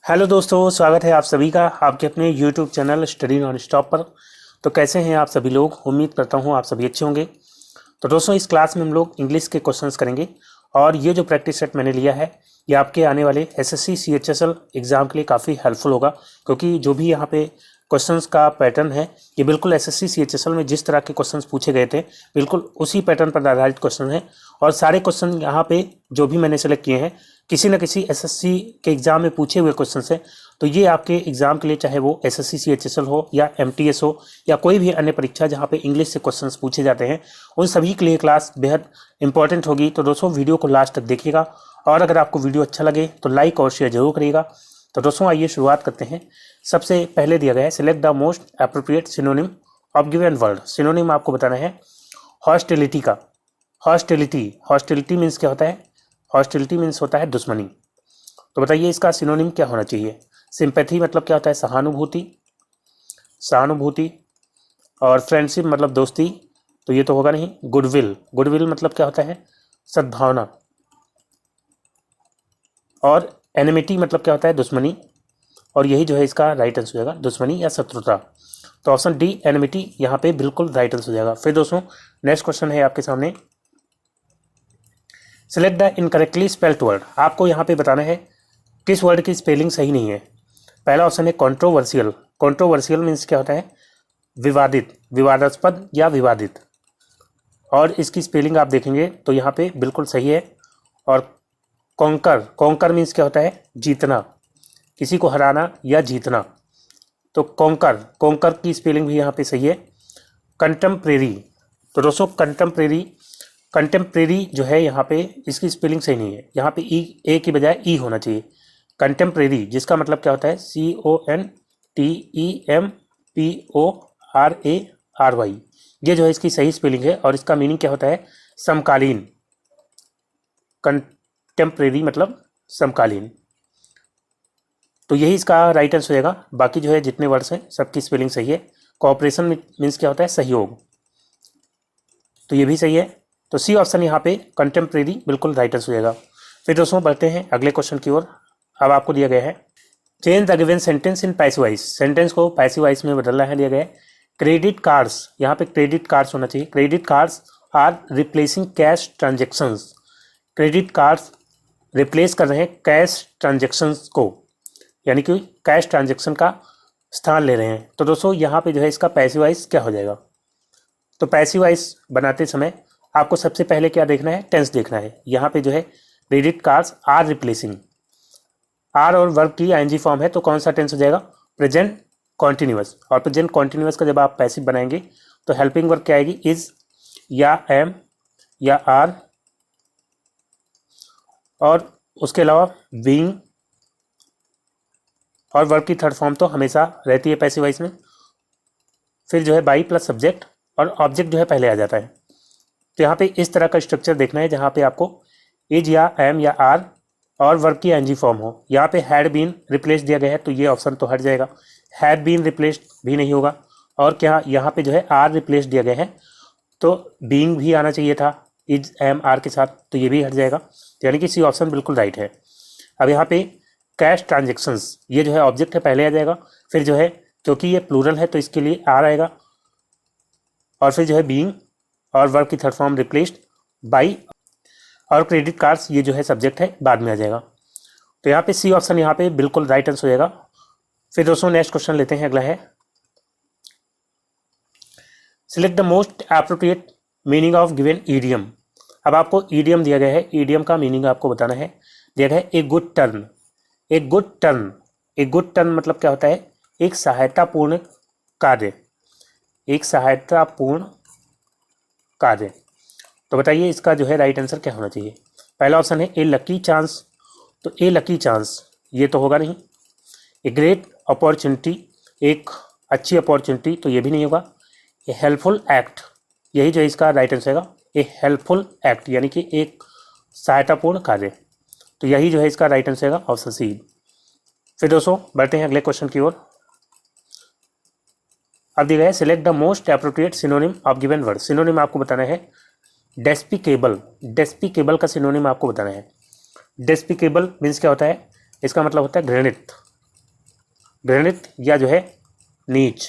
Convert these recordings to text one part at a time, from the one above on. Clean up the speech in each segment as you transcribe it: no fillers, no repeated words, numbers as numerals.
Hello दोस्तों, स्वागत है आप सभी का आपके अपने YouTube channel study non stop पर। तो कैसे हैं आप सभी लोग? उम्मीद करता हूं आप सभी अच्छे होंगे। तो दोस्तों, इस क्लास में हम लोग इंग्लिश के क्वेश्चंस करेंगे और ये जो प्रैक्टिस सेट मैंने लिया है ये आपके आने वाले एसएससी सीएचएसएल एग्ज़ाम के लिए काफ़ी हेल्पफुल होगा, क्योंकि जो भी यहाँ पे क्वेश्चंस का पैटर्न है ये बिल्कुल एसएससी सीएचएसएल में जिस तरह के क्वेश्चंस पूछे गए थे बिल्कुल उसी पैटर्न पर आधारित क्वेश्चन है। और सारे क्वेश्चन यहाँ पे जो भी मैंने सेलेक्ट किए हैं किसी न किसी एसएससी के एग्ज़ाम में पूछे हुए क्वेश्चन है। तो ये आपके एग्ज़ाम के लिए, चाहे वो एसएससी सीएचएसएल हो या एमटीएस हो या कोई भी अन्य परीक्षा जहाँ पे इंग्लिश से क्वेश्चंस पूछे जाते हैं, उन सभी के लिए क्लास बेहद इंपॉर्टेंट होगी। तो दोस्तों, वीडियो को लास्ट तक देखिएगा और अगर आपको वीडियो अच्छा लगे तो लाइक और शेयर जरूर करिएगा। तो दोस्तों, आइए शुरुआत करते हैं। सबसे पहले दिया गया है select the most appropriate synonym of given word. Synonym आपको बताना है हॉस्टिलिटी का। हॉस्टिलिटी मीन्स क्या होता है? हॉस्टिलिटी मीन्स होता है दुश्मनी। तो बताइए इसका सिनोनिम क्या होना चाहिए? सिंपैथी मतलब क्या होता है? सहानुभूति। और फ्रेंडशिप मतलब दोस्ती, तो ये तो होगा नहीं। गुडविल मतलब क्या होता है? सद्भावना। और एनिमिटी मतलब क्या होता है? दुश्मनी। और यही जो है इसका राइट आंसर हो जाएगा, दुश्मनी या शत्रुता। तो ऑप्शन डी एनिमिटी यहाँ पे बिल्कुल राइट आंसर हो जाएगा। फिर दोस्तों, नेक्स्ट क्वेश्चन है आपके सामने। Select the incorrectly spelled word. आपको यहाँ पे बताना है किस वर्ड की स्पेलिंग सही नहीं है। पहला ऑप्शन है कंट्रोवर्शियल। कंट्रोवर्शियल मीन्स क्या होता है? विवादित, विवादास्पद या विवादित। और इसकी स्पेलिंग आप देखेंगे तो यहाँ पे बिल्कुल सही है। और कॉन्कर मीन्स क्या होता है? जीतना, किसी को हराना या जीतना। तो कॉन्कर की स्पेलिंग भी यहाँ पे सही है। कंटेम्प्रेरी, तो दोस्तों कंटेम्प्रेरी जो है यहाँ पे इसकी स्पेलिंग सही नहीं है। यहाँ पे ए की बजाय ई होना चाहिए। कंटेम्प्रेरी जिसका मतलब क्या होता है? CONTEMPORARY। ये जो है इसकी सही स्पेलिंग है और इसका मीनिंग क्या होता है? समकालीन। कंटेम्प्रेरी मतलब समकालीन। तो यही इसका राइट आंसर हो जाएगा। बाकी जो है जितने वर्ड्स हैं सबकी स्पेलिंग सही है। कोऑपरेशन मीन्स क्या होता है? सहयोग, तो ये भी सही है। तो सी ऑप्शन यहाँ पे कंटेम्प्रेरी बिल्कुल राइट आंसर हो जाएगा। फिर दोस्तों बढ़ते हैं अगले क्वेश्चन की ओर। अब आपको दिया गया है change the given sentence in passive voice. Sentence को पैसिव वॉइस में बदलना है। दिया गया है क्रेडिट कार्ड्स, यहाँ पे क्रेडिट कार्ड्स होना चाहिए। Credit cards are replacing cash transactions. Credit cards replace कर रहे हैं कैश ट्रांजेक्शंस को, यानी कि कैश ट्रांजेक्शन का स्थान ले रहे हैं। तो दोस्तों यहाँ पे जो है इसका पैसिव वॉइस क्या हो जाएगा? तो पैसिव वॉइस बनाते समय आपको सबसे पहले क्या देखना है? टेंस देखना है। यहाँ पे जो है credit cards are replacing, are और वर्ब की आईएनजी फॉर्म है, तो कौन सा टेंस हो जाएगा? Present continuous. और प्रेजेंट कॉन्टिन्यूअस का जब आप पैसिव बनाएंगे तो हेल्पिंग वर्ब क्या आएगी? इज या एम या आर। और उसके अलावा बीइंग और वर्ब की थर्ड फॉर्म तो हमेशा रहती है पैसिव वॉइस में। फिर जो है बाई प्लस सब्जेक्ट और ऑब्जेक्ट जो है पहले आ जाता है। तो यहाँ पे इस तरह का स्ट्रक्चर देखना है जहाँ पे आपको इज या एम या आर और वर्ब की एनजी फॉर्म हो। यहाँ पे हैड बीन रिप्लेस दिया गया है तो ये ऑप्शन तो हट जाएगा। हैड बीन रिप्लेस्ड भी नहीं होगा। और क्या यहाँ पे जो है आर रिप्लेस दिया गया है तो बीइंग भी आना चाहिए था इज एम आर के साथ, तो ये भी हट जाएगा। तो यानी कि सी ऑप्शन बिल्कुल राइट है। अब यहाँ पे कैश ट्रांजेक्शंस, ये जो है ऑब्जेक्ट है पहले आ जाएगा। फिर जो है क्योंकि ये प्लूरल है तो इसके लिए आर आएगा। और फिर जो है बीइंग और वर्ब की थर्ड फॉर्म रिप्लेस्ड बाई। और क्रेडिट कार्ड्स ये जो है सब्जेक्ट है बाद में आ जाएगा। तो यहाँ पे सी ऑप्शन यहाँ पे बिल्कुल राइट आंसर हो जाएगा। फिर दोस्तों नेक्स्ट क्वेश्चन लेते हैं। अगला है select the most appropriate meaning of given idiom. अब आपको ईडियम दिया गया है, ईडियम का मीनिंग आपको बताना है। दिया गया है a good turn. A good turn, a good turn मतलब क्या होता है? एक सहायतापूर्ण कार्य, एक सहायतापूर्ण कार्य। तो बताइए इसका जो है राइट आंसर क्या होना चाहिए? पहला ऑप्शन है ए लकी चांस, तो ए लकी चांस ये तो होगा नहीं। ए ग्रेट अपॉर्चुनिटी, एक अच्छी अपॉर्चुनिटी, तो ये भी नहीं होगा। ए हेल्पफुल एक्ट, यही जो इसका राइट आंसर होगा। ए हेल्पफुल एक्ट यानी कि एक सहायतापूर्ण कार्य, तो यही जो है इसका राइट आंसर होगा ऑप्शन सी। फिर दोस्तों बढ़ते हैं अगले क्वेश्चन की ओर। अब दिया गया है select the most appropriate synonym of given word. Synonym आपको बताना है डेस्पिकेबल। डेस्पिकेबल का सिनोनिम आपको बताना है। डेस्पिकेबल मीन्स क्या होता है? इसका मतलब होता है घृणित, घृणित या जो है नीच।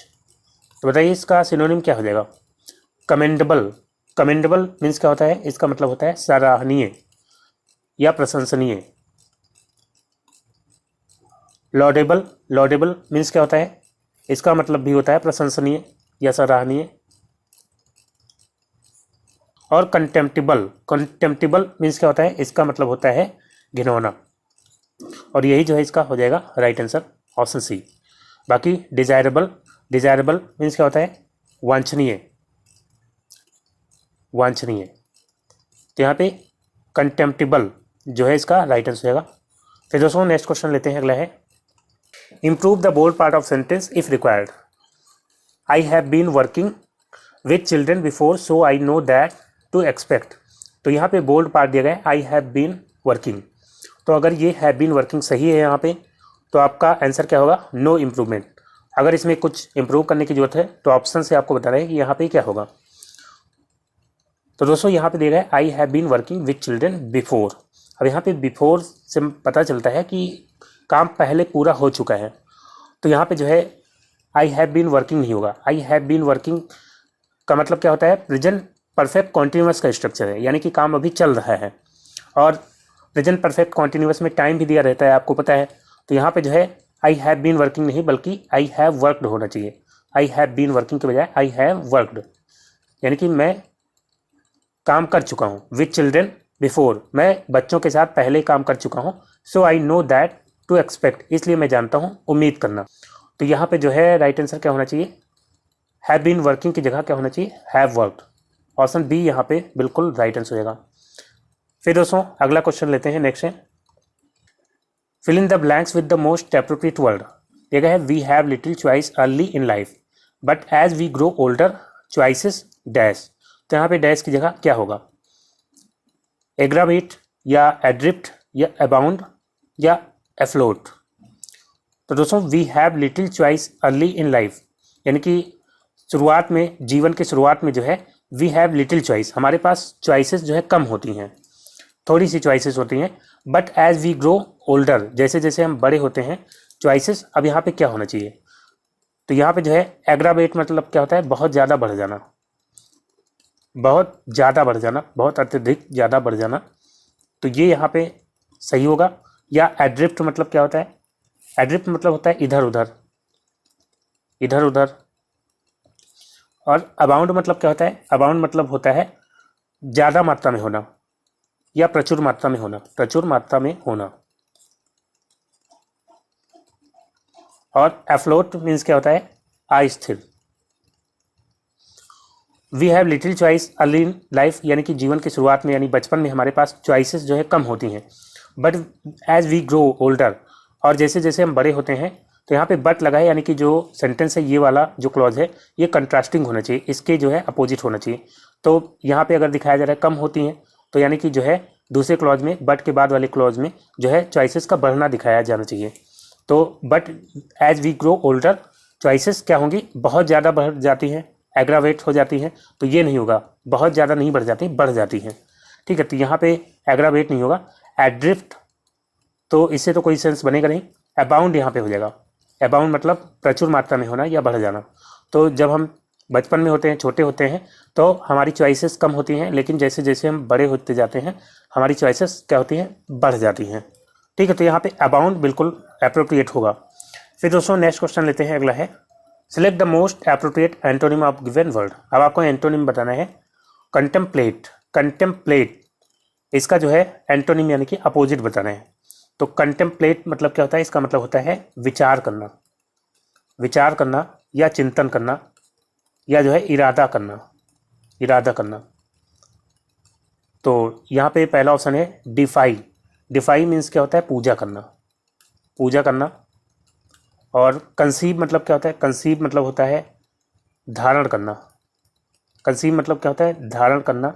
तो बताइए इसका सिनोनिम क्या हो जाएगा? कमेंडेबल। कमेंडेबल मीन्स क्या होता है? इसका मतलब होता है सराहनीय या प्रशंसनीय। लॉडेबल। लॉडेबल मीन्स क्या होता है? इसका मतलब भी होता है प्रशंसनीय या सराहनीय। और कंटेम्प्टिबल। कंटेम्प्टिबल मीन्स क्या होता है? इसका मतलब होता है घिनौना। और यही जो है इसका हो जाएगा राइट आंसर, ऑप्शन सी। बाकी डिजायरेबल। डिजायरेबल मीन्स क्या होता है? वांछनीय। वांछनीय। तो यहाँ पे कंटेम्प्टिबल जो है इसका राइट आंसर हो जाएगा। फिर दोस्तों नेक्स्ट क्वेश्चन लेते हैं, अगला है improve the bold part of sentence if required. I have been working with children before so I know that to expect. तो यहाँ पे बोल्ड पार्ट दिया गया है आई हैव बीन वर्किंग। तो अगर ये हैव बीन वर्किंग सही है यहाँ पे, तो आपका आंसर क्या होगा? No improvement. अगर इसमें कुछ इम्प्रूव करने की जरूरत है तो ऑप्शन से आपको बता रहे हैं कि यहाँ पे क्या होगा। तो दोस्तों यहाँ पे दे रहा है I have been working with children before. अब यहाँ पे बिफोर से पता चलता है कि काम पहले पूरा हो चुका है। तो यहाँ पे जो है आई हैव बीन वर्किंग नहीं होगा। आई हैव बीन वर्किंग का मतलब क्या होता है? प्रेजेंट परफेक्ट कॉन्टिन्यूअस का स्ट्रक्चर है, यानी कि काम अभी चल रहा है। और प्रेजेंट परफेक्ट कॉन्टिन्यूअस में टाइम भी दिया रहता है, आपको पता है। तो यहाँ पे जो है आई हैव बीन वर्किंग नहीं बल्कि आई हैव वर्कड होना चाहिए। आई हैव बीन वर्किंग के बजाय आई हैव वर्कड, यानी कि मैं काम कर चुका हूँ। विथ चिल्ड्रेन बिफोर, मैं बच्चों के साथ पहले काम कर चुका हूँ। So I know that to expect, इसलिए मैं जानता हूँ, उम्मीद करना। तो यहाँ पे जो है राइट आंसर क्या होना चाहिए? हैव बीन वर्किंग की जगह क्या होना चाहिए? Have worked. ऑप्शन बी यहाँ पे बिल्कुल राइट आंसर हो जाएगा। फिर दोस्तों अगला क्वेश्चन लेते हैं, नेक्स्ट है fill in the blanks with the most appropriate word. देखा है we have little choice early in life but as we grow older choices dash. तो यहाँ पे डैश की जगह क्या होगा? एग्रावेट या एड्रिफ्ट या अबाउंड या एफ्लोट। तो दोस्तों we have little choice early in life, यानी कि शुरुआत में, जीवन के शुरुआत में जो है वी हैव लिटिल चॉइस, हमारे पास चॉइसेस जो है कम होती हैं, थोड़ी सी चॉइसेस होती हैं। But as we grow older, जैसे जैसे हम बड़े होते हैं चॉइसेस। अब यहाँ पे क्या होना चाहिए? तो यहाँ पे जो है एग्रावेट मतलब क्या होता है? बहुत ज़्यादा बढ़ जाना, बहुत ज़्यादा बढ़ जाना, बहुत अत्यधिक ज़्यादा बढ़ जाना। तो ये यहाँ पे सही होगा। या एड्रिफ्ट मतलब क्या होता है? एड्रिफ्ट मतलब होता है इधर उधर, इधर उधर। और अबाउंड मतलब क्या होता है? अबाउंड मतलब होता है ज़्यादा मात्रा में होना या प्रचुर मात्रा में होना, प्रचुर मात्रा में होना। और एफ्लोट मीन्स क्या होता है? अस्थिर। We have little choice early in life, यानी कि जीवन की शुरुआत में, यानी बचपन में हमारे पास चॉइसेस जो है कम होती हैं। But as we grow older, और जैसे जैसे हम बड़े होते हैं। तो यहाँ पे बट लगा है, यानी कि जो सेंटेंस है, ये वाला जो क्लॉज है ये कंट्रास्टिंग होना चाहिए, इसके जो है अपोजिट होना चाहिए। तो यहाँ पे अगर दिखाया जा रहा है कम होती हैं, तो यानी कि जो है दूसरे क्लॉज में, बट के बाद वाले क्लॉज में जो है चॉइसेस का बढ़ना दिखाया जाना चाहिए। तो but as we grow older choices क्या होंगी? बहुत ज़्यादा बढ़ जाती हैं, एग्रावेट हो जाती हैं। तो ये नहीं होगा, बहुत ज़्यादा नहीं बढ़ जाती, बढ़ जाती हैं। ठीक है, तो यहाँ पे एग्रावेट नहीं होगा। एड्रिफ्ट तो इससे तो कोई सेंस बनेगा नहीं। अबाउंड यहाँ पे हो जाएगा। अबाउंड मतलब प्रचुर मात्रा में होना या बढ़ जाना। तो जब हम बचपन में होते हैं, छोटे होते हैं, तो हमारी चॉइसेस कम होती हैं, लेकिन जैसे जैसे हम बड़े होते जाते हैं हमारी चॉइसेस क्या होती हैं? बढ़ जाती हैं। ठीक है, तो यहाँ पे अबाउंड बिल्कुल अप्रोप्रिएट होगा। फिर दोस्तों नेक्स्ट क्वेश्चन लेते हैं, अगला है select the most appropriate antonym of given word. अब आपको एंटोनिम बताना है। कंटेम्पलेट। कंटेम्पलेट इसका जो है एंटोनिम यानी कि अपोजिट बताना है। तो कंटेम्पलेट मतलब क्या होता है? इसका मतलब होता है विचार करना, विचार करना या चिंतन करना, या जो है इरादा करना, इरादा करना। तो यहाँ पे पहला ऑप्शन है डिफाई। डिफाई मीन्स क्या होता है? पूजा करना, पूजा करना। और कंसीव मतलब क्या होता है? कंसीव मतलब होता है धारण करना। कंसीव मतलब क्या होता है? धारण करना,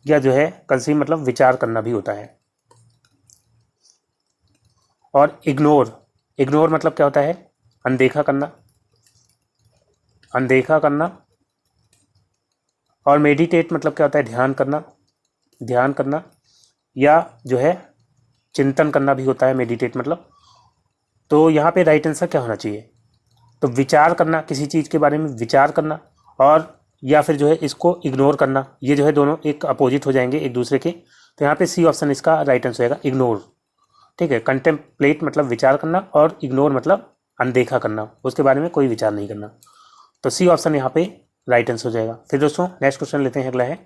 या जो है कंसीव मतलब विचार करना भी होता है। और इग्नोर, इग्नोर मतलब क्या होता है? अनदेखा करना, अनदेखा करना। और मेडिटेट मतलब क्या होता है? ध्यान करना, ध्यान करना, या जो है चिंतन करना भी होता है मेडिटेट मतलब। तो यहाँ पे राइट आंसर क्या होना चाहिए? तो विचार करना, किसी चीज़ के बारे में विचार करना, और या फिर जो है इसको इग्नोर करना, ये जो है दोनों एक अपोजिट हो जाएंगे एक दूसरे के। तो यहाँ पे सी ऑप्शन इसका राइट आंसर होगा, इग्नोर। ठीक है, कंटेम्पलेट मतलब विचार करना, और इग्नोर मतलब अनदेखा करना, उसके बारे में कोई विचार नहीं करना। तो सी ऑप्शन यहाँ पे राइट आंसर हो जाएगा। फिर दोस्तों नेक्स्ट क्वेश्चन लेते हैं, अगला है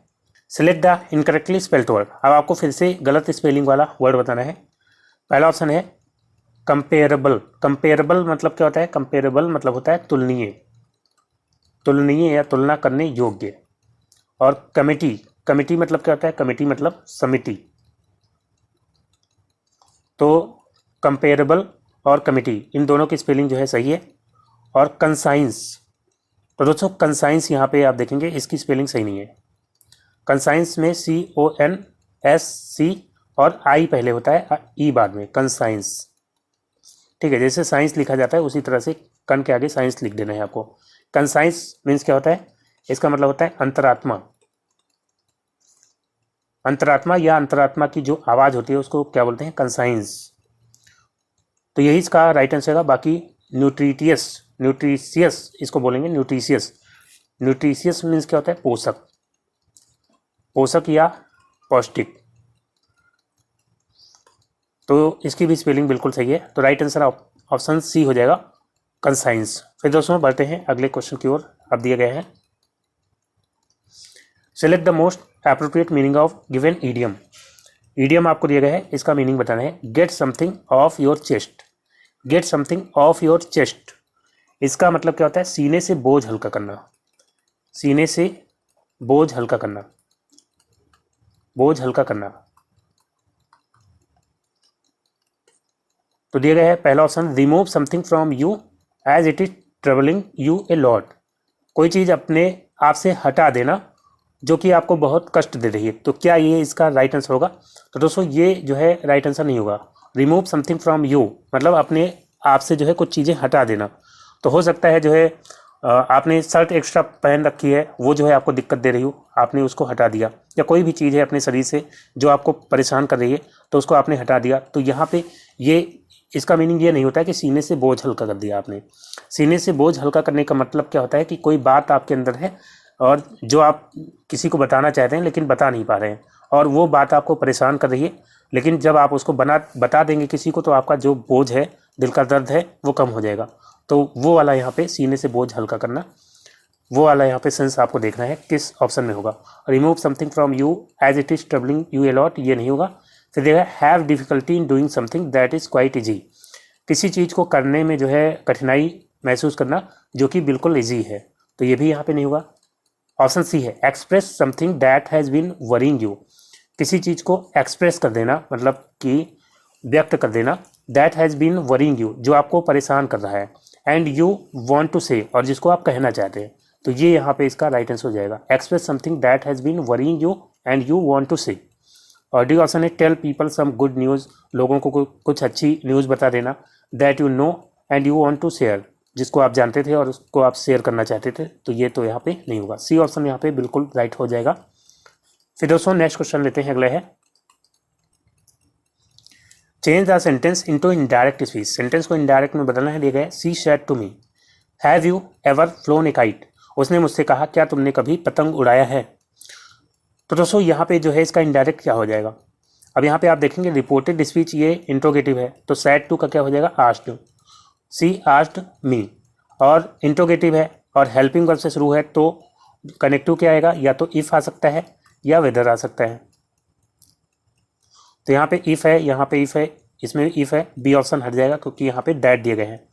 select the incorrectly spelled word. अब आपको फिर से गलत स्पेलिंग वाला वर्ड बताना है। पहला ऑप्शन है कंपेरेबल। कंपेरेबल मतलब क्या होता है? कंपेरेबल मतलब होता है तुलनीय, तुलनीय या तुलना करने योग्य। और कमिटी, कमिटी मतलब क्या होता है? कमिटी मतलब समिति। तो कंपेरेबल और कमिटी, इन दोनों की स्पेलिंग जो है सही है। और कंसाइंस, तो दोस्तों कंसाइंस यहाँ पे आप देखेंगे इसकी स्पेलिंग सही नहीं है। कंसाइंस में CONSC और आई पहले होता है, ई बाद में, कंसाइंस। ठीक है, जैसे साइंस लिखा जाता है उसी तरह से कन के आगे साइंस लिख देना है आपको। कंसाइंस मीन्स क्या होता है? इसका मतलब होता है अंतरात्मा। अंतरात्मा या अंतरात्मा की जो आवाज़ होती है उसको क्या बोलते हैं? कंसाइंस। तो यही इसका राइट आंसर होगा। बाकी न्यूट्रिटियस, न्यूट्रिशियस इसको बोलेंगे, न्यूट्रिशियस। न्यूट्रिशियस मीन्स क्या होता है? पोषक, पोषक या पौष्टिक। तो इसकी भी स्पेलिंग बिल्कुल सही है। तो राइट आंसर ऑप्शन सी हो जाएगा, कंसाइंस। फिर दोस्तों बढ़ते हैं अगले क्वेश्चन की ओर। अब दिया गया है select the most appropriate meaning of given idiom. Idiom आपको दिया गया है, इसका मीनिंग बताना है। Get something of your chest. Get something of your chest, इसका मतलब क्या होता है? सीने से बोझ हल्का करना, सीने से बोझ हल्का करना, बोझ हल्का करना। तो दिया गया है पहला option remove something from you as it is travelling you a lot. कोई चीज़ अपने आप से हटा देना जो कि आपको बहुत कष्ट दे रही है। तो क्या ये इसका राइट आंसर होगा? तो दोस्तों ये जो है राइट आंसर नहीं होगा। रिमूव समथिंग फ्रॉम यू मतलब अपने आप से जो है कुछ चीज़ें हटा देना। तो हो सकता है जो है आपने शर्ट एक्स्ट्रा पहन रखी है, वो जो है आपको दिक्कत दे रही हो, आपने उसको हटा दिया। या कोई भी चीज़ है अपने शरीर से जो आपको परेशान कर रही है, तो उसको आपने हटा दिया। तो यहाँ पे ये इसका मीनिंग ये नहीं होता है कि सीने से बोझ हल्का कर दिया आपने। सीने से बोझ हल्का करने का मतलब क्या होता है कि कोई बात आपके अंदर है और जो आप किसी को बताना चाहते हैं लेकिन बता नहीं पा रहे हैं, और वो बात आपको परेशान कर रही है। लेकिन जब आप उसको बता देंगे किसी को, तो आपका जो बोझ है, दिल का दर्द है, वो कम हो जाएगा। तो वो वाला यहाँ पे सीने से बोझ हल्का करना, वो वाला यहाँ पे सेंस आपको देखना है किस ऑप्शन में होगा। Remove something from you as it is troubling you a lot, ये नहीं होगा। फिर देखा have difficulty in doing something that is quite easy. किसी चीज़ को करने में जो है कठिनाई महसूस करना जो कि बिल्कुल ईजी है, तो ये भी यहाँ पे नहीं होगा। ऑप्शन सी है express something that has been worrying you. किसी चीज़ को एक्सप्रेस कर देना मतलब कि व्यक्त कर देना, that has been worrying you जो आपको परेशान कर रहा है, and you want to say और जिसको आप कहना चाहते हैं। तो ये यहाँ पे इसका राइट आंसर हो जाएगा, express something that has been worrying you and you want to say. और डी ऑप्शन है tell people some good news, लोगों को कुछ अच्छी न्यूज़ बता देना, that you know and you want to share, जिसको आप जानते थे और उसको आप शेयर करना चाहते थे। तो ये तो यहाँ पे नहीं होगा, सी ऑप्शन यहाँ पे बिल्कुल राइट हो जाएगा। फिर दोस्तों नेक्स्ट क्वेश्चन लेते हैं, अगला है change the sentence into indirect speech. Sentence को इनडायरेक्ट में बदलना है। दिया गया she said to me have you ever flown a kite. उसने मुझसे कहा क्या तुमने कभी पतंग उड़ाया है। तो दोस्तों यहाँ पे जो है इसका इनडायरेक्ट क्या हो जाएगा। अब यहाँ पे आप देखेंगे रिपोर्टेड स्पीच ये इंट्रोगेटिव है, तो सैड टू का क्या हो जाएगा आस्क्ड। सी आस्क्ड मी और इंट्रोगेटिव है और हेल्पिंग वर्ब से शुरू है, तो कनेक्टिव क्या आएगा, या तो इफ़ आ सकता है या वेदर आ सकता है। तो यहाँ पे इफ़ है, यहाँ पे इफ़ है, इसमें भी इफ़ है, बी ऑप्शन हट जाएगा क्योंकि यहाँ पे डैट दिए गए हैं।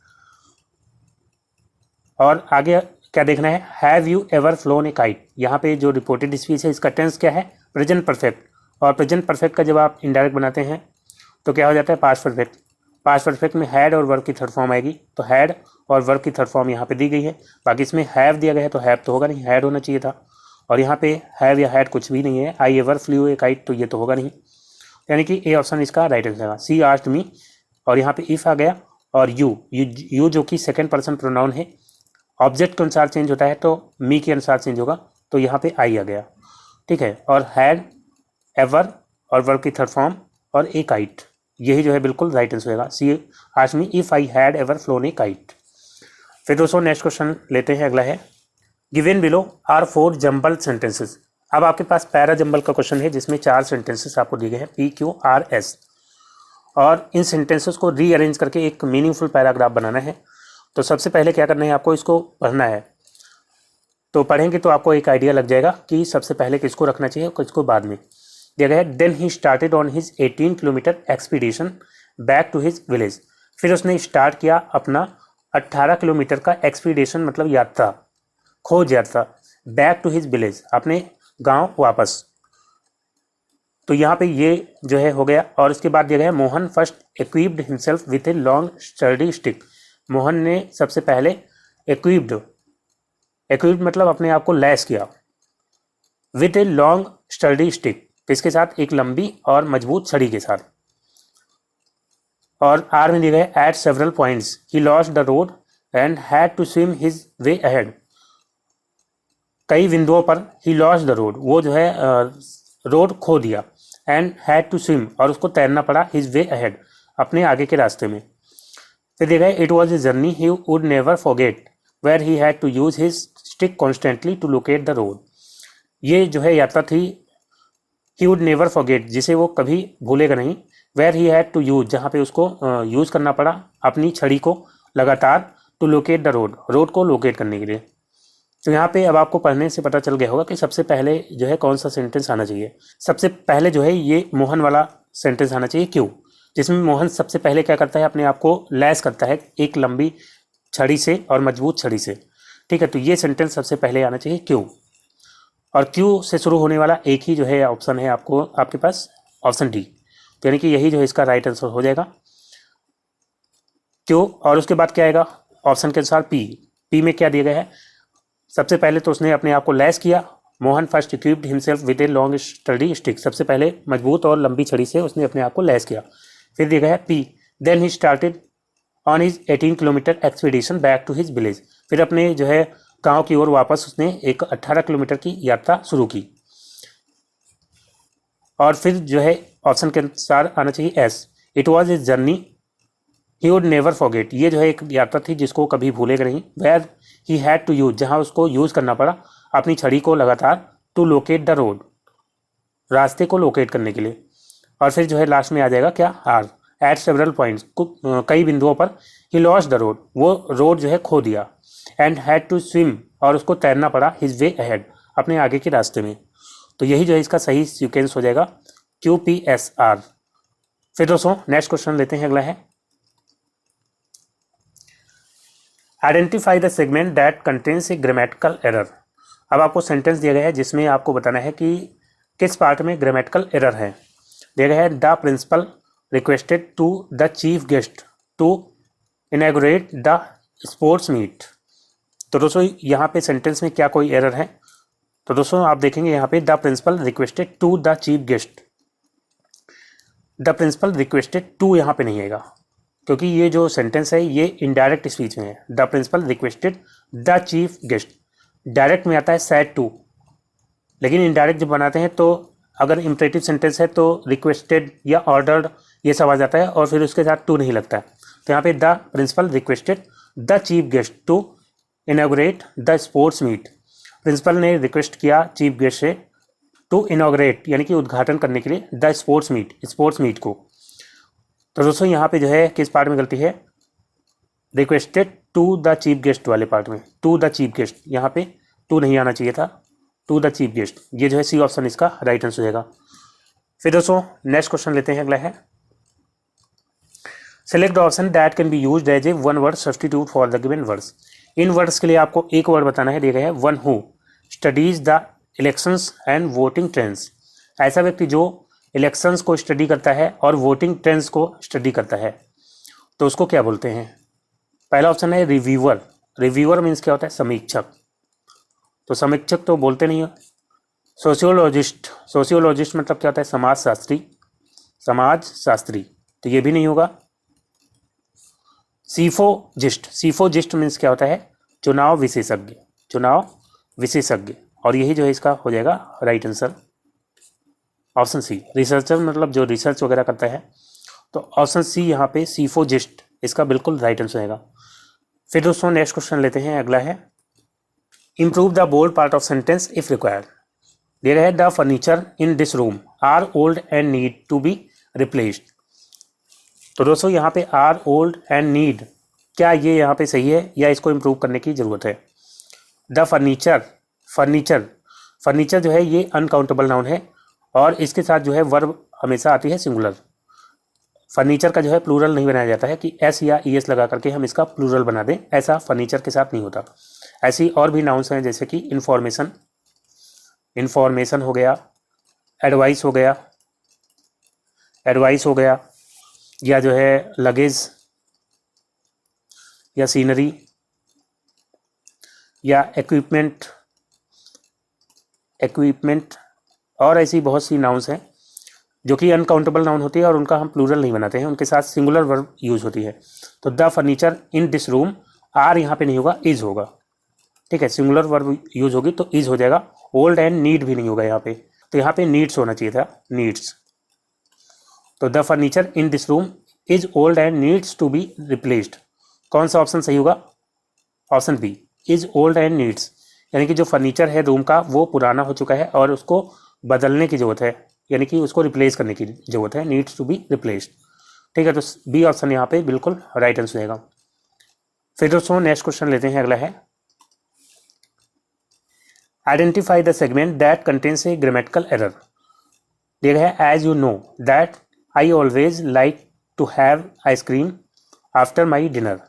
और आगे क्या देखना है, have you ever flown a kite. यहाँ पे जो रिपोर्टेड स्पीच है इसका टेंस क्या है, प्रेजेंट परफेक्ट। और प्रेजेंट परफेक्ट का जब आप इनडायरेक्ट बनाते हैं तो क्या हो जाता है, पास्ट परफेक्ट। पास्ट परफेक्ट में हैड और वर्ब की थर्ड फॉर्म आएगी, तो हैड और वर्ब की थर्ड फॉर्म यहाँ पे दी गई है। बाकी इसमें हैव दिया गया है तो हैव तो होगा नहीं, हैड होना चाहिए था। और यहाँ पे हैव या हैड कुछ भी नहीं है, I ever flu A kite, तो ये तो होगा नहीं। यानी कि ए ऑप्शन इसका राइट आंसर है। सी आस्क्ड मी और यहाँ पे इफ़ आ गया, और यू जो कि सेकेंड पर्सन प्रोनाउन है, ऑब्जेक्ट के अनुसार चेंज होता है तो मी के अनुसार चेंज होगा, तो यहाँ पे आई आ गया। ठीक है, और हैड, एवर और वर्ब की थर्ड फॉर्म और ए काइट, यही जो है बिल्कुल राइट आंसर होगा। She asked me if I had ever flown a kite. फिर दोस्तों नेक्स्ट क्वेश्चन लेते हैं, अगला है given below are 4 jumble sentences. अब आपके पास पैरा जम्बल का क्वेश्चन है जिसमें 4 सेंटेंसेस आपको दिए गए हैं PQRS, और इन सेंटेंसेस को रीअरेंज करके एक मीनिंगफुल पैराग्राफ बनाना है। तो सबसे पहले क्या करना है, आपको इसको पढ़ना है। तो पढ़ेंगे तो आपको एक आइडिया लग जाएगा कि सबसे पहले किसको रखना चाहिए और किसको बाद में। दिया गया है then he started on his 18 kilometre expedition back to his village. फिर उसने स्टार्ट किया अपना 18 किलोमीटर का एक्सपीडिशन मतलब यात्रा, खोज यात्रा, बैक टू हिज विलेज, अपने गांव वापस। तो यहाँ पे ये जो है हो गया। और इसके बाद दिया गया है Mohan first equipped himself with a long sturdy stick. Mohan ने सबसे पहले इक्विप्ड मतलब अपने आप को लैस किया, with a long sturdy stick, किसके साथ, एक लंबी और मजबूत छड़ी के साथ। और आर में दिया गया है at several points he lost the road and had to swim his way ahead. कई बिंदुओं पर ही लॉस्ट द रोड, वो जो है रोड खो दिया, एंड हैड टू स्विम और उसको तैरना पड़ा, हिज वे अहेड, अपने आगे के रास्ते में। फिर दिया गया it was a journey he would never forget where he had to use his stick constantly to locate the road. ये जो है यात्रा थी ही वुड नेवर फॉरगेट, जिसे वो कभी भूलेगा नहीं, where he had to use, जहाँ पे उसको यूज करना पड़ा अपनी छड़ी को लगातार, to locate the road, road को लोकेट करने के लिए। तो यहाँ पे अब आपको पढ़ने से पता चल गया होगा कि सबसे पहले जो है कौन सा सेंटेंस आना चाहिए। सबसे पहले जो है ये मोहन वाला सेंटेंस आना चाहिए, क्यों, जिसमें मोहन सबसे पहले क्या करता है, अपने आप को लैस करता है एक लंबी छड़ी से और मजबूत छड़ी से। ठीक है, तो ये सेंटेंस सबसे पहले आना चाहिए, क्यों। और क्यू से शुरू होने वाला एक ही जो है ऑप्शन है आपको, आपके पास ऑप्शन डी, तो यानी कि यही जो है इसका राइट आंसर हो जाएगा, क्यू। और उसके बाद क्या आएगा ऑप्शन के अनुसार पी में क्या दिया गया है, सबसे पहले तो उसने अपने आप को लैस किया, Mohan first equipped himself with a long study stick, सबसे पहले मजबूत और लंबी छड़ी से उसने अपने आप को लैस किया। फिर दिया गया है P then he started on his 18 kilometre expedition back to his village. फिर अपने जो है गांव की ओर वापस उसने एक 18 किलोमीटर की यात्रा शुरू की। और फिर जो है ऑप्शन के अनुसार आना चाहिए S, it was a journey he would never forget, ये जो है एक यात्रा थी जिसको कभी भूलेगा नहीं, where he had to use, जहाँ उसको यूज करना पड़ा अपनी छड़ी को लगातार, टू लोकेट द रोड, रास्ते को लोकेट करने के लिए। और फिर जो है लास्ट में आ जाएगा क्या, आर, एट सेवरल पॉइंट्स, कई बिंदुओं पर, ही लॉस्ट द रोड, वो रोड जो है खो दिया, एंड हैड टू स्विम और उसको तैरना पड़ा, हिज वे अहेड, अपने आगे के रास्ते में। तो यही जो है इसका सही सीक्वेंस हो जाएगा QPSR। फिर दोस्तों नेक्स्ट क्वेश्चन लेते हैं, अगला है identify the segment that contains a grammatical error. अब आपको सेंटेंस दिया गया है जिसमें आपको बताना है कि किस पार्ट में ग्रामेटिकल एरर है। दिया गया है the principal requested to the chief guest to inaugurate the sports meet. तो दोस्तों यहाँ पे सेंटेंस में क्या कोई एरर है, तो दोस्तों आप देखेंगे यहाँ पे the principal requested to the chief guest, the principal requested to यहाँ पे नहीं आएगा, क्योंकि ये जो सेंटेंस है ये इनडायरेक्ट स्पीच में है। The principal requested the chief guest, direct में आता है सैड टू, लेकिन इनडायरेक्ट जब बनाते हैं तो अगर इम्परेटिव सेंटेंस है तो रिक्वेस्टेड या ऑर्डर्ड ये सब आ जाता है और फिर उसके साथ टू नहीं लगता है। तो यहाँ पे the principal requested the chief guest to inaugurate the sports meet. Principal ने रिक्वेस्ट किया चीफ गेस्ट से टू इनॉग्रेट यानी कि उद्घाटन करने के लिए द स्पोर्ट्स मीट को। तो दोस्तों यहाँ पे जो है किस पार्ट में गलती है, requested to the chief guest वाले पार्ट में, टू द चीफ गेस्ट, यहाँ पे टू नहीं आना चाहिए था, टू द चीफ गेस्ट, ये जो है सी ऑप्शन इसका राइट आंसर हो जाएगा। फिर दोस्तों नेक्स्ट क्वेश्चन लेते हैं, अगला है select the option that can be used as a one word substitute for the given words. इन वर्ड्स के लिए आपको एक वर्ड बताना है, दिया गया है one who studies the elections and voting trends. ऐसा व्यक्ति जो इलेक्शंस को स्टडी करता है और वोटिंग ट्रेंड्स को स्टडी करता है, तो उसको क्या बोलते हैं। पहला ऑप्शन है रिव्यूअर। रिव्यूअर मीन्स क्या होता है, समीक्षक, तो समीक्षक तो बोलते नहीं हो। सोशियोलॉजिस्ट, सोशियोलॉजिस्ट मतलब क्या होता है, समाज शास्त्री, तो ये भी नहीं होगा। सीफोजिस्ट, सीफोजिस्ट मीन्स क्या होता है, चुनाव विशेषज्ञ, और यही जो है इसका हो जाएगा right answer option C. Researcher मतलब जो रिसर्च वगैरह करता है, तो ऑप्शन सी यहाँ पे सीफोजिस्ट इसका बिल्कुल राइट आंसर रहेगा। फिर दोस्तों नेक्स्ट क्वेश्चन लेते हैं, अगला है improve the bold part of sentence if required. दिया गया है the furniture in this room are old and need to be replaced. तो दोस्तों यहाँ पे आर ओल्ड एंड नीड, क्या ये यहाँ पे सही है या इसको इम्प्रूव करने की ज़रूरत है? द फर्नीचर जो है ये अनकाउंटेबल नाउन है और इसके साथ जो है वर्ब हमेशा आती है सिंगुलर। फर्नीचर का जो है प्लूरल नहीं बनाया जाता है कि एस या ई एस लगा करके हम इसका प्लूरल बना दें, ऐसा फर्नीचर के साथ नहीं होता। ऐसी और भी नाउन्स हैं जैसे कि इंफॉर्मेशन हो गया, एडवाइस हो गया या जो है लगेज या सीनरी या इक्विपमेंट और ऐसी बहुत सी नाउन्स हैं जो कि अनकाउंटेबल नाउन होती है और उनका हम प्लूरल नहीं बनाते हैं, उनके साथ सिंगुलर वर्ब यूज होती है। तो the furniture in this room, are यहाँ पे नहीं होगा, इज होगा। ठीक है, सिंगुलर वर्ब यूज होगी तो इज हो जाएगा। ओल्ड एंड नीड भी नहीं होगा यहाँ पे, तो यहाँ पे नीड्स होना चाहिए था, नीड्स। तो the furniture in this room is old and needs to be replaced. कौन सा ऑप्शन सही होगा? Option B, is old and needs, यानी कि जो फर्नीचर है रूम का वो पुराना हो चुका है और उसको बदलने की ज़रूरत है, यानी कि उसको रिप्लेस करने की ज़रूरत है, नीड्स टू बी रिप्लेस्ड। ठीक है, तो बी ऑप्शन यहाँ पे बिल्कुल राइट आंसर रहेगा। फिर दोस्तों नेक्स्ट क्वेश्चन लेते हैं, अगला है identify the segment that contains a grammatical error. दिया गया है as you know that I always like to have ice cream after my dinner.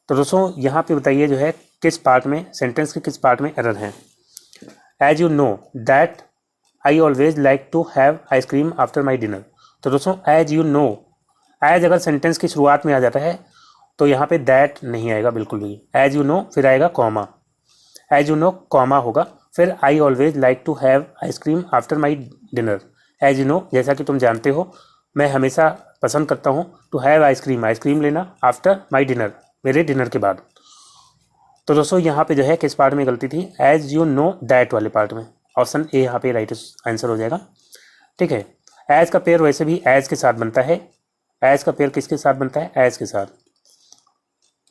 तो दोस्तों यहाँ पे बताइए जो है किस पार्ट में, सेंटेंस के किस पार्ट में एरर है? As you know that I always like to have ice cream after my dinner. तो दोस्तों एज यू नो, एज अगर सेंटेंस की शुरुआत में आ जाता है तो यहाँ पे दैट नहीं आएगा बिल्कुल भी। एज यू नो फिर आएगा comma, as you know comma होगा, फिर I always like to have ice cream after my dinner. As you know, जैसा कि तुम जानते हो मैं हमेशा पसंद करता हूँ टू हैव आइसक्रीम लेना आफ्टर माई डिनर, मेरे डिनर के बाद। तो दोस्तों यहाँ पे जो है किस पार्ट में गलती थी? एज यू नो दैट वाले पार्ट में। ऑप्शन ए यहाँ पे राइट आंसर हो जाएगा। ठीक है, एज का पेयर वैसे भी एज के साथ बनता है, एज का पेयर किसके साथ बनता है? एज के साथ।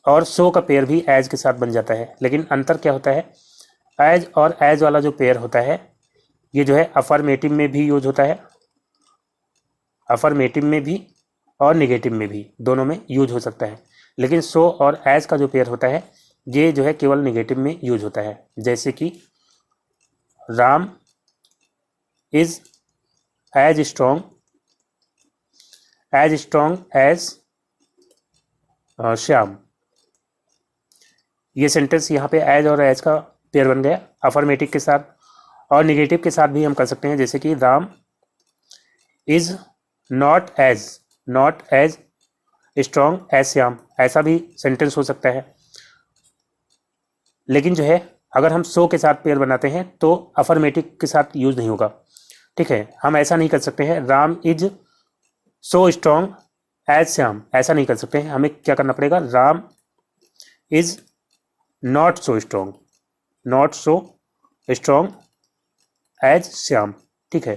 और सो का पेयर भी एज के साथ बन जाता है, लेकिन अंतर क्या होता है? एज और एज वाला जो पेयर होता है ये जो है अफर्मेटिव में भी यूज होता है, अफर्मेटिव में भी और निगेटिव में भी, दोनों में यूज हो सकता है। लेकिन सो और एज का जो पेयर होता है ये जो है केवल निगेटिव में यूज होता है। जैसे कि Ram is as strong as Shyam. ये सेंटेंस यहाँ पे एज और एज का पेयर बन गया अफर्मेटिव के साथ, और निगेटिव के साथ भी हम कर सकते हैं, जैसे कि Ram is not as strong as Shyam, ऐसा भी सेंटेंस हो सकता है। लेकिन जो है अगर हम सो के साथ पेयर बनाते हैं तो अफर्मेटिव के साथ यूज नहीं होगा। ठीक है, हम ऐसा नहीं कर सकते हैं Ram is so strong as Shyam, ऐसा नहीं कर सकते हैं। हमें क्या करना पड़ेगा? Ram is not so strong as Shyam. ठीक है,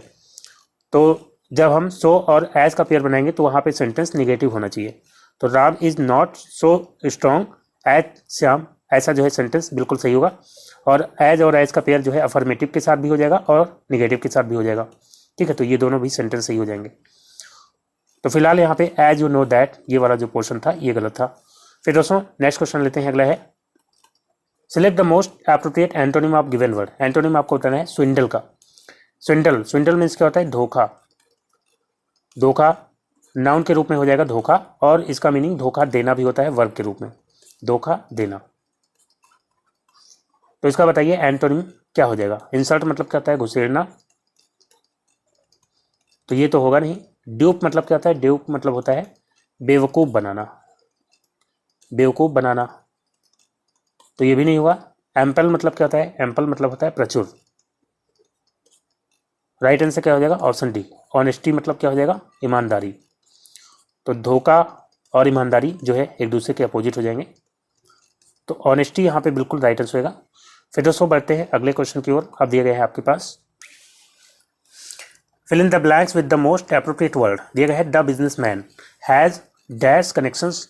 तो जब हम सो और एज का पेयर बनाएंगे तो वहाँ पे सेंटेंस निगेटिव होना चाहिए। तो Ram is not so strong as Shyam, ऐसा जो है सेंटेंस बिल्कुल सही होगा। और एज का पेयर जो है अफर्मेटिव के साथ भी हो जाएगा और निगेटिव के साथ भी हो जाएगा। ठीक है, तो ये दोनों भी सेंटेंस सही हो जाएंगे। तो फिलहाल यहाँ पे एज यू नो दैट ये वाला जो पोर्शन था ये गलत था। फिर दोस्तों नेक्स्ट क्वेश्चन लेते हैं, अगला है select the most appropriate antonym of given word. Antonym आपको बताना है स्विंडल का। स्विंडल मीन्स क्या होता है? धोखा नाउन के रूप में हो जाएगा धोखा, और इसका मीनिंग धोखा देना भी होता है वर्ब के रूप में, धोखा देना। तो इसका बताइए एंटोनिम क्या हो जाएगा? इंसल्ट मतलब क्या होता है? घुसेड़ना, तो ये तो होगा नहीं। ड्यूप मतलब क्या होता है? ड्यूप मतलब होता है बेवकूफ़ बनाना, तो ये भी नहीं होगा। एम्पल मतलब क्या होता है? एम्पल मतलब होता है प्रचुर। राइट आंसर क्या हो जाएगा? Option D. ऑनेस्टी मतलब क्या हो जाएगा? ईमानदारी। तो धोखा और ईमानदारी जो है एक दूसरे के अपोजिट हो जाएंगे, तो ऑनेस्टी यहाँ पे बिल्कुल राइट आंसर होगा। फिर दोस्तों बढ़ते हैं अगले क्वेश्चन की ओर। अब दिया गया है आपके पास fill in the blanks with the most appropriate word दिया गया है the businessman has dash connections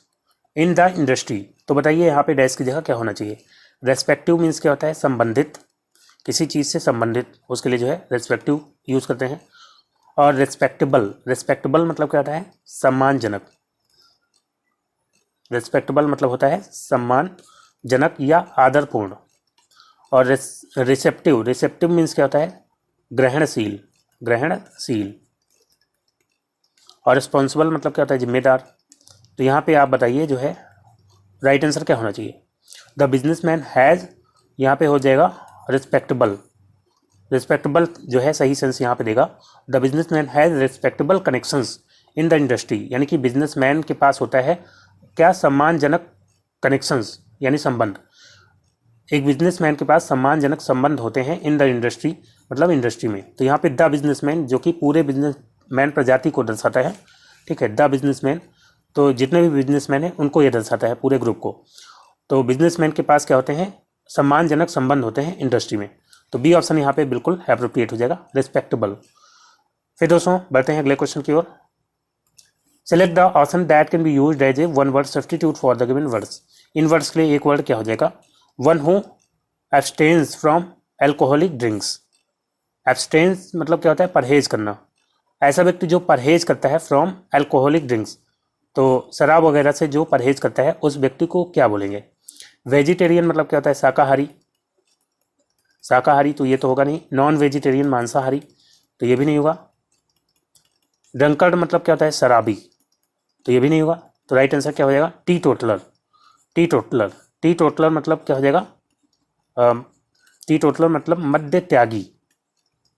in the industry. तो बताइए यहाँ पे डैश की जगह क्या होना चाहिए। रेस्पेक्टिव मीन्स क्या होता है, संबंधित, किसी चीज़ से संबंधित, उसके लिए जो है रेस्पेक्टिव यूज़ करते हैं। और रेस्पेक्टेबल, रेस्पेक्टेबल मतलब क्या होता है, सम्मानजनक। रेस्पेक्टेबल मतलब होता है सम्मानजनक या आदरपूर्ण। और रिसेप्टिव, रिसेप्टिव मीन्स क्या होता है, ग्रहणशील, ग्रहणशील। और रिस्पॉन्सिबल मतलब क्या होता है, जिम्मेदार। तो यहाँ पे आप बताइए जो है राइट आंसर क्या होना चाहिए। द बिजनेसमैन हैज़, यहाँ पे हो जाएगा रिस्पेक्टेबल, रिस्पेक्टेबल जो है सही सेंस यहाँ पे देगा। The businessman has respectable connections in the industry, यानी कि बिजनेसमैन के पास होता है क्या, सम्मानजनक कनेक्शंस यानी संबंध। एक बिजनेसमैन के पास सम्मानजनक संबंध होते हैं इन द इंडस्ट्री, मतलब इंडस्ट्री में। तो यहाँ पे द बिजनेसमैन जो कि पूरे बिजनेसमैन प्रजाति को दर्शाता है, ठीक है, द बिजनेसमैन। तो जितने भी बिजनेसमैन हैं उनको ये दर्शाता है, पूरे ग्रुप को। तो बिजनेसमैन के पास क्या होते हैं, सम्मानजनक संबंध होते हैं इंडस्ट्री में। तो बी ऑप्शन यहाँ पे बिल्कुल एप्रोप्रिएट हो जाएगा, रिस्पेक्टेबल। फिर दोस्तों बढ़ते हैं अगले क्वेश्चन की ओर। Select the option that can be used as a one word substitute for the given words. इन वर्ड्स के लिए एक वर्ड क्या हो जाएगा, one who abstains from alcoholic drinks. Abstains मतलब क्या होता है, परहेज करना। ऐसा व्यक्ति जो परहेज करता है फ्रॉम एल्कोहलिक ड्रिंक्स, तो शराब वगैरह से जो परहेज करता है उस व्यक्ति को क्या बोलेंगे। वेजिटेरियन मतलब क्या होता है, शाकाहारी, शाकाहारी तो ये तो होगा नहीं। नॉन वेजिटेरियन मांसाहारी, तो ये भी नहीं होगा। ड्रंकर्ड मतलब क्या होता है, शराबी, तो ये भी नहीं होगा। तो राइट आंसर क्या हो जाएगा, T toddler. T toddler, T toddler मतलब क्या हो जाएगा, टी टोटलर मतलब मद्य त्यागी,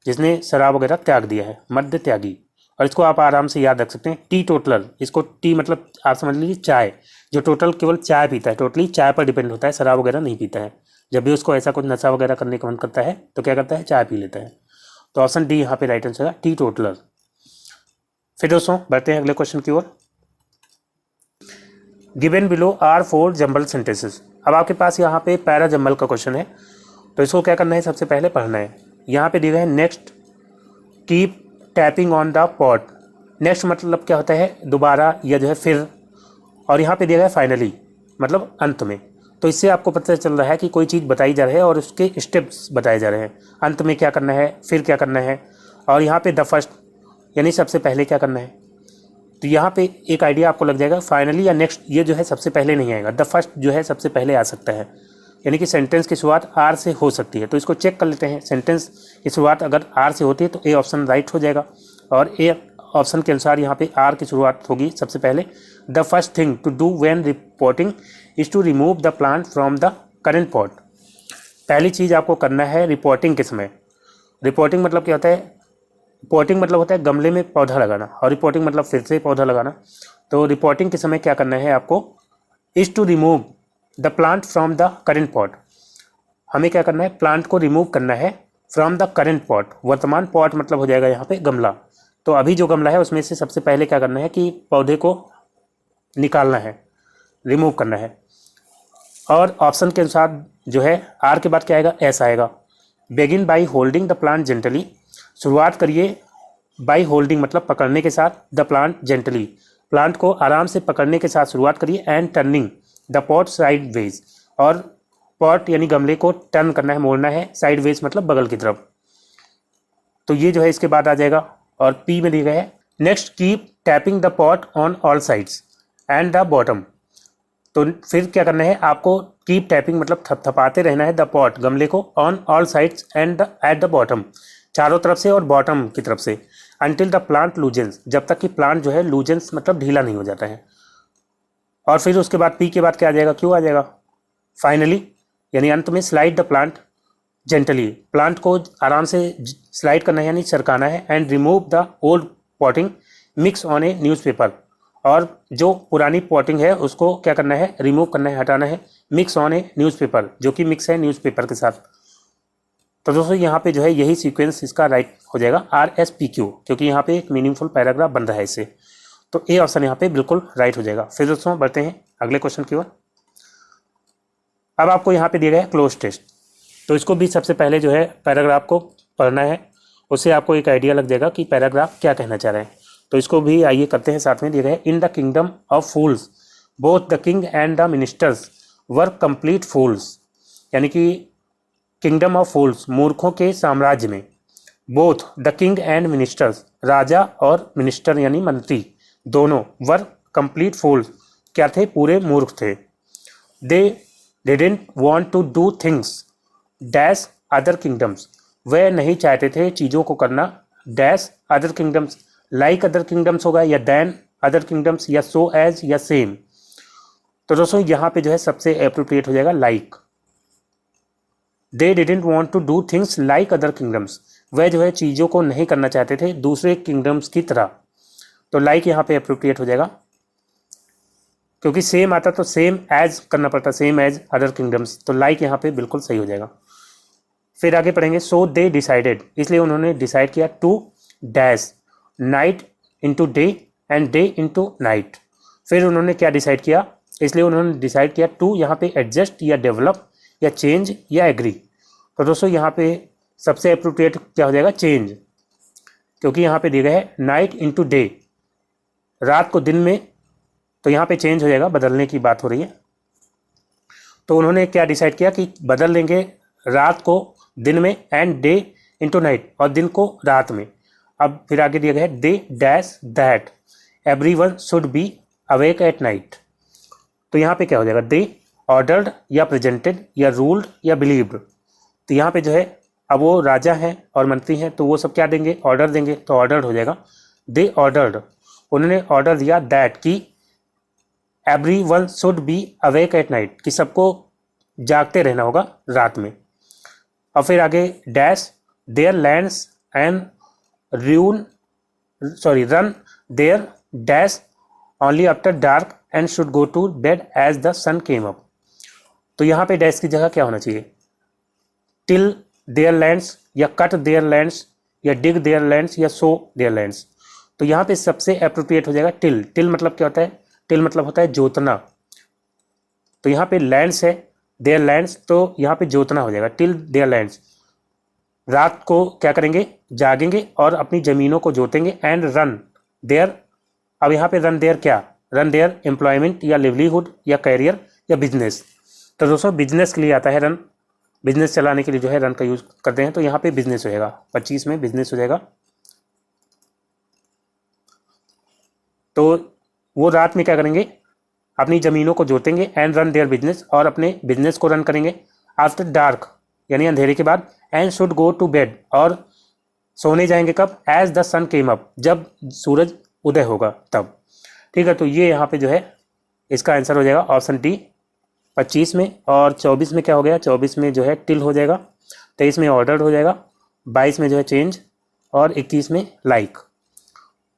जिसने शराब वगैरह त्याग दिया है, मद्य त्यागी। और इसको आप आराम से याद रख सकते हैं, टी टोटलर। इसको टी मतलब आप समझ लीजिए चाय, जो टोटल केवल चाय पीता है, टोटली चाय पर डिपेंड होता है, शराब वगैरह नहीं पीता है। जब भी उसको ऐसा कुछ नशा वगैरह करने का मन करता है तो क्या करता है, चाय पी लेता है। तो ऑप्शन डी यहाँ पे राइट आंसर है, टी टोटलर। फिर दोस्तों बढ़ते हैं अगले क्वेश्चन की ओर। Given below are 4 jumble sentences. अब आपके पास यहाँ पे पैरा जंबल का क्वेश्चन है, तो इसको क्या करना है, सबसे पहले पढ़ना है। यहाँ पे दिया है next keep tapping on the pot. Next मतलब क्या होता है, दोबारा या जो है फिर। और यहाँ पे दिया गया फाइनली मतलब अंत में। तो इससे आपको पता चल रहा है कि कोई चीज़ बताई जा रही है और उसके स्टेप्स बताए जा रहे हैं। अंत में क्या करना है, फिर क्या करना है, और यहाँ पे द फर्स्ट यानी सबसे पहले क्या करना है। तो यहाँ पे एक आइडिया आपको लग जाएगा, फाइनली या नेक्स्ट ये जो है सबसे पहले नहीं आएगा, द फर्स्ट जो है सबसे पहले आ सकता है। यानी कि सेंटेंस की शुरुआत आर से हो सकती है। तो इसको चेक कर लेते हैं, सेंटेंस की शुरुआत अगर आर से होती है तो ए ऑप्शन राइट हो जाएगा। और ए ऑप्शन के अनुसार यहाँ पे आर की शुरुआत होगी सबसे पहले। The first thing to do when repotting is to remove the plant from the current pot. पहली चीज़ आपको करना है रिपोर्टिंग के समय। रिपोर्टिंग मतलब क्या होता है, रिपोर्टिंग मतलब होता है गमले में पौधा लगाना, और रिपोर्टिंग मतलब फिर से पौधा लगाना। तो रिपोर्टिंग के समय क्या करना है आपको, is to remove the plant from the current pot. हमें क्या करना है, प्लांट को रिमूव करना है फ्रॉम द करेंट पॉट। वर्तमान पॉट मतलब हो जाएगा यहाँ पे गमला। तो अभी जो गमला है उसमें से सबसे पहले क्या करना है कि पौधे को निकालना है, रिमूव करना है। और ऑप्शन के अनुसार जो है आर के बाद क्या आएगा, एस आएगा। Begin by holding the plant gently. शुरुआत करिए बाई होल्डिंग मतलब पकड़ने के साथ, द प्लांट जेंटली प्लांट को आराम से पकड़ने के साथ शुरुआत करिए। And turning the pot sideways, और पॉट यानी गमले को टर्न करना है, मोड़ना है, साइड वेज मतलब बगल की तरफ। तो ये जो है इसके बाद आ जाएगा। और पी में दिया गया है next keep tapping the pot on all sides and the bottom. तो फिर क्या करना है आपको, कीप टैपिंग मतलब थपथपाते रहना है द पॉट गमले को, on all sides and at the bottom चारों तरफ से और बॉटम की तरफ से, अंटिल द प्लांट लूजेंस जब तक कि प्लांट जो है लूजेंस मतलब ढीला नहीं हो जाता है। और फिर उसके बाद पी के बाद क्या आ जाएगा, क्यों आ जाएगा, फाइनली यानी अंत में slide the plant gently plant को आराम से स्लाइड करना है यानी सरकाना है। And remove the old potting mix on A newspaper, और जो पुरानी पॉटिंग है उसको क्या करना है, रिमूव करना है, हटाना है, मिक्स ऑन ए न्यूज़पेपर जो कि मिक्स है न्यूज़पेपर के साथ। तो दोस्तों यहाँ पे जो है यही सीक्वेंस इसका राइट हो जाएगा RSPQ, क्योंकि यहाँ पे एक मीनिंगफुल पैराग्राफ बन रहा है इससे। तो ए ऑप्शन यहाँ पे बिल्कुल राइट हो जाएगा। फिर दोस्तों बढ़ते हैं अगले क्वेश्चन की ओर। अब आपको यहाँ पे दिया गया है क्लोज टेस्ट, तो इसको भी सबसे पहले जो है पैराग्राफ को पढ़ना है, उससे आपको एक आइडिया लग जाएगा कि पैराग्राफ क्या कहना चाह रहे हैं। तो इसको भी आइए करते हैं साथ में। दिया गया है in the kingdom of fools both the king and the ministers were complete fools, यानी कि किंगडम ऑफ फूल्स मूर्खों के साम्राज्य में, both the king and ministers राजा और मिनिस्टर यानी मंत्री दोनों, वर कंप्लीट फूल्स क्या थे, पूरे मूर्ख थे। They didn't want to do things dash other kingdoms, वे नहीं चाहते थे चीज़ों को करना dash other kingdoms, like other kingdoms होगा या दैन अदर किंगडम्स या सो एज या सेम। तो दोस्तों यहाँ पे जो है सबसे एप्रोप्रिएट हो जाएगा like. They didn't want to do things like other kingdoms, वह जो है चीज़ों को नहीं करना चाहते थे दूसरे किंगडम्स की तरह। तो लाइक यहाँ पे एप्रोप्रिएट हो जाएगा, क्योंकि सेम आता तो सेम एज करना पड़ता, सेम एज अदर किंगडम्स, तो लाइक यहाँ पे बिल्कुल सही हो जाएगा। फिर आगे पढ़ेंगे सो दे डिसाइडेड, इसलिए उन्होंने डिसाइड किया to dash night into day and day into night. फिर उन्होंने क्या डिसाइड किया, इसलिए उन्होंने डिसाइड किया टू यहाँ पे एडजस्ट या डेवलप या चेंज या एग्री। तो दोस्तों यहाँ पे सबसे अप्रोप्रिएट क्या हो जाएगा, चेंज, क्योंकि यहाँ पे दिया गया है नाइट इंटू डे, रात को दिन में, तो यहाँ पे चेंज हो जाएगा, बदलने की बात हो रही है। तो उन्होंने क्या डिसाइड किया कि बदल देंगे रात को दिन में एंड डे इंटू नाइट, और दिन को रात में। अब फिर आगे दिया गया है they dash that everyone should be awake at night. तो यहाँ पे क्या हो जाएगा, दे ऑर्डर्ड या प्रेजेंटेड या रूल्ड या बिलीव्ड। तो यहाँ पे जो है अब वो राजा हैं और मंत्री हैं, तो वो सब क्या देंगे, ऑर्डर देंगे, तो ऑर्डर्ड हो जाएगा। दे ऑर्डर्ड, उन्होंने ऑर्डर दिया दैट कि everyone should be awake at night, कि सबको जागते रहना होगा रात में। और फिर आगे dash their lands and run their dash only after dark and should go to bed as the sun came up. तो यहाँ पे डैश की जगह क्या होना चाहिए, टिल देयर लैंड्स या कट देयर लैंड्स या डिग देयर लैंड्स या सो देयर लैंड्स। तो यहाँ पे सबसे अप्रोप्रिएट हो जाएगा टिल। टिल मतलब क्या होता है, टिल मतलब होता है जोतना। तो यहाँ पे लैंड्स है, देयर लैंड्स, तो यहाँ पे जोतना हो जाएगा, टिल देयर लैंड्स। रात को क्या करेंगे, जागेंगे और अपनी ज़मीनों को जोतेंगे। एंड रन देयर, अब यहाँ पे रन देयर क्या, रन देयर एम्प्लॉयमेंट या लिवलीहुड या कैरियर या बिजनेस। तो दोस्तों बिजनेस के लिए आता है रन, बिजनेस चलाने के लिए जो है रन का यूज़ करते हैं, तो यहाँ पे बिजनेस हो जाएगा, 25 में बिजनेस हो जाएगा। तो वो रात में क्या करेंगे, अपनी ज़मीनों को जोतेंगे। एंड रन देयर बिजनेस, और अपने बिजनेस को रन करेंगे। आफ्टर डार्क यानी अंधेरे के बाद। And should go to bed, और सोने जाएंगे कब, as the sun came up, जब सूरज उदय होगा तब। ठीक है, तो ये यहाँ पे जो है इसका आंसर हो जाएगा ऑप्शन डी 25 में। और 24 में क्या हो गया, 24 में जो है टिल हो जाएगा, 23 में ऑर्डर्ड हो जाएगा, 22 में जो है चेंज, और 21 में लाइक।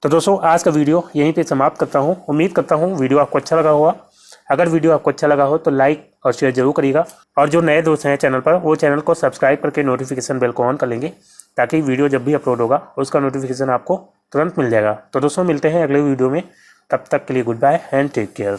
तो दोस्तों आज का वीडियो यहीं पे समाप्त करता हूँ। उम्मीद करता हूँ वीडियो आपको अच्छा लगा होगा। अगर वीडियो आपको अच्छा लगा हो तो लाइक और शेयर जरूर करिएगा, और जो नए दोस्त हैं चैनल पर वो चैनल को सब्सक्राइब करके नोटिफिकेशन बेल को ऑन कर लेंगे, ताकि वीडियो जब भी अपलोड होगा उसका नोटिफिकेशन आपको तुरंत मिल जाएगा। तो दोस्तों मिलते हैं अगले वीडियो में, तब तक के लिए goodbye and take care.